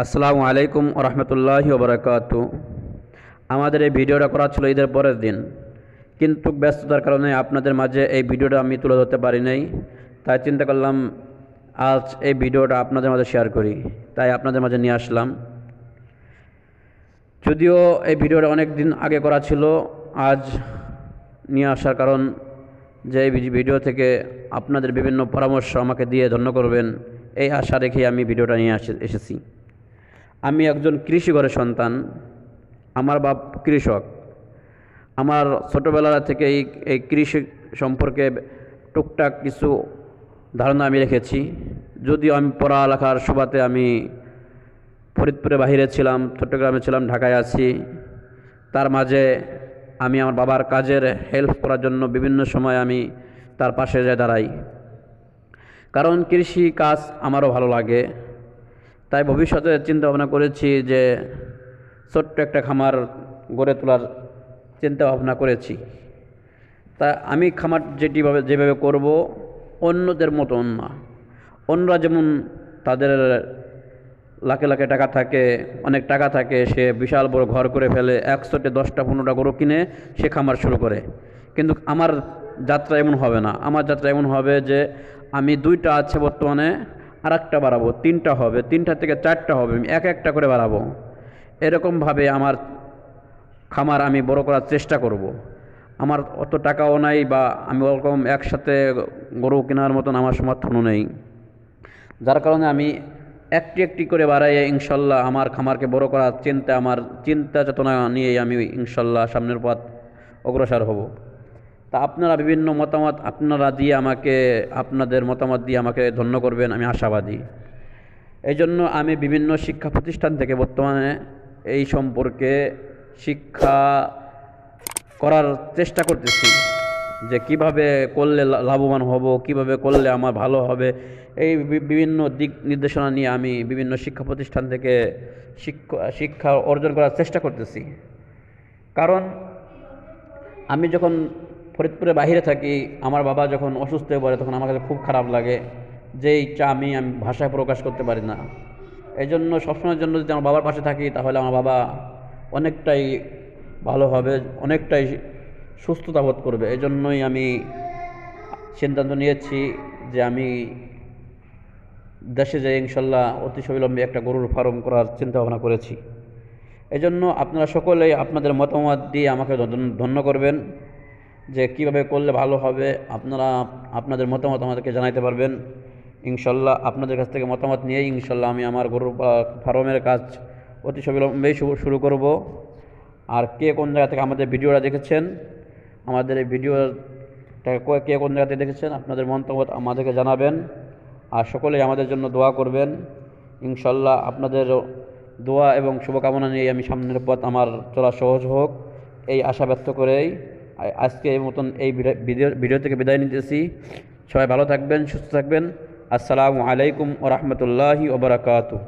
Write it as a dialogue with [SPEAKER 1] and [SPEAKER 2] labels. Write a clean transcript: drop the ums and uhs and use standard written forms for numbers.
[SPEAKER 1] আসসালামু আলাইকুম ওয়া রাহমাতুল্লাহি ওয়া বারাকাতুহু। আমাদের এই ভিডিওটা করা ছিল ঈদের পরের দিন, কিন্তু ব্যস্ততার কারণে আপনাদের মাঝে এই ভিডিওটা আমি তুলে ধরতে পারি নাই। তাই চিন্তা করলাম আজ এই ভিডিওটা আপনাদের মাঝে শেয়ার করি, তাই আপনাদের মাঝে নিয়ে আসলাম। যদিও এই ভিডিওটা অনেক দিন আগে করা ছিল, আজ নিয়ে আসার কারণ যে এই ভিডিও থেকে আপনাদের বিভিন্ন পরামর্শ আমাকে দিয়ে ধন্য করবেন, এই আশা রেখেই আমি ভিডিওটা নিয়ে এসেছি। আমি একজন কৃষি ঘরের সন্তান। আমার বাপ কৃষক। আমার ছোটোবেলা থেকে এই কৃষি সম্পর্কে টুকটাক কিছু ধারণা আমি রেখেছি। যদিও আমি পড়ালেখার সুবাদে আমি ফরিদপুরে বাহিরে ছিলাম, চট্টগ্রামে ছিলাম, ঢাকায় আছি। তার মাঝে আমি আমার বাবার কাজের হেল্প করার জন্য বিভিন্ন সময় আমি তার পাশে যেয়ে দাঁড়াই, কারণ কৃষি কাজ আমারও ভালো লাগে। তাই ভবিষ্যতে চিন্তা ভাবনা করেছি যে ছোট্ট একটা খামার গড়ে তোলার চিন্তা ভাবনা করেছি। তা আমি খামার যেভাবে করব, অন্যদের মতন না। অন্যরা যেমন তাদের লাখে লাখে টাকা থাকে, অনেক টাকা থাকে, সে বিশাল বড় ঘর করে ফেলে, একসাথে 10টা 15টা গরু কিনে সে খামার শুরু করে। কিন্তু আমার যাত্রা এমন হবে না। আমার যাত্রা এমন হবে যে আমি 2টা আছে বর্তমানে, আর একটা বাড়াবো, 3টা হবে, 3টা থেকে 4টা হবে, আমি একটা করে বাড়াবো। এরকমভাবে আমার খামার আমি বড় করার চেষ্টা করব। আমার অত টাকাও নাই, বা আমি ওরকম একসাথে গরু কেনার মতন আমার সমর্থনও নেই। যার কারণে আমি একটি একটি করে বাড়াইয়ে ইনশাল্লাহ আমার খামারকে বড় করার আমার চিন্তা চেতনা নিয়েই আমি ইনশাল্লাহ সামনের পথ অগ্রসর হব। তা আপনারা বিভিন্ন মতামত আপনাদের মতামত দিয়ে আমাকে ধন্য করবেন, আমি আশাবাদী। এই জন্য আমি বিভিন্ন শিক্ষা প্রতিষ্ঠান থেকে বর্তমানে এই সম্পর্কে শিক্ষা করার চেষ্টা করতেছি, যে কিভাবে করলে লাভবান হব, কিভাবে করলে আমার ভালো হবে। এই বিভিন্ন দিক নির্দেশনা নিয়ে আমি বিভিন্ন শিক্ষা প্রতিষ্ঠান থেকে শিক্ষা অর্জন করার চেষ্টা করতেছি। কারণ আমি যখন ফরিদপুরে বাইরে থাকি, আমার বাবা যখন অসুস্থ হয়ে পড়ে, তখন আমার কাছে খুব খারাপ লাগে যে এইটা আমি ভাষায় প্রকাশ করতে পারি না। এই জন্য সবসময়ের জন্য যদি আমার বাবার পাশে থাকি, তাহলে আমার বাবা অনেকটাই ভালো হবে, অনেকটাই সুস্থতা বোধ করবে। এই জন্যই আমি সিদ্ধান্ত নিয়েছি যে আমি দেশে যাই ইনশাল্লাহ অতি অবিলম্বে একটা গরুর ফার্ম করার চিন্তা ভাবনা করেছি। এই জন্য আপনারা সকলেই আপনাদের মতামত দিয়ে আমাকে ধন্য করবেন, যে কীভাবে করলে ভালো হবে। আপনারা আপনাদের মতামত আমাদেরকে জানাইতে পারবেন। ইনশাল্লাহ আপনাদের কাছ থেকে মতামত নিয়েই ইনশাল্লাহ আমি আমার গরুর ফার্মের কাজ অতি অবিলম্বেই শুরু করব। আর কে কোন জায়গা থেকে আমাদের ভিডিওটা দেখেছেন, আমাদের এই ভিডিওটা কে কোন জায়গাতে দেখেছেন, আপনাদের মতামত আমাদেরকে জানাবেন। আর সকলেই আমাদের জন্য দোয়া করবেন। ইনশাল্লাহ আপনাদের দোয়া এবং শুভকামনা নিয়ে আমি সামনের পথ আমার চলা সহজ হোক, এই আশা ব্যক্ত করেই আজকে এই মতন এই ভিডিও থেকে বিদায় নিতেছি। সবাই ভালো থাকবেন, সুস্থ থাকবেন। আসসালামু আলাইকুম ওয়া রাহমাতুল্লাহি ওয়া বারাকাতুহু।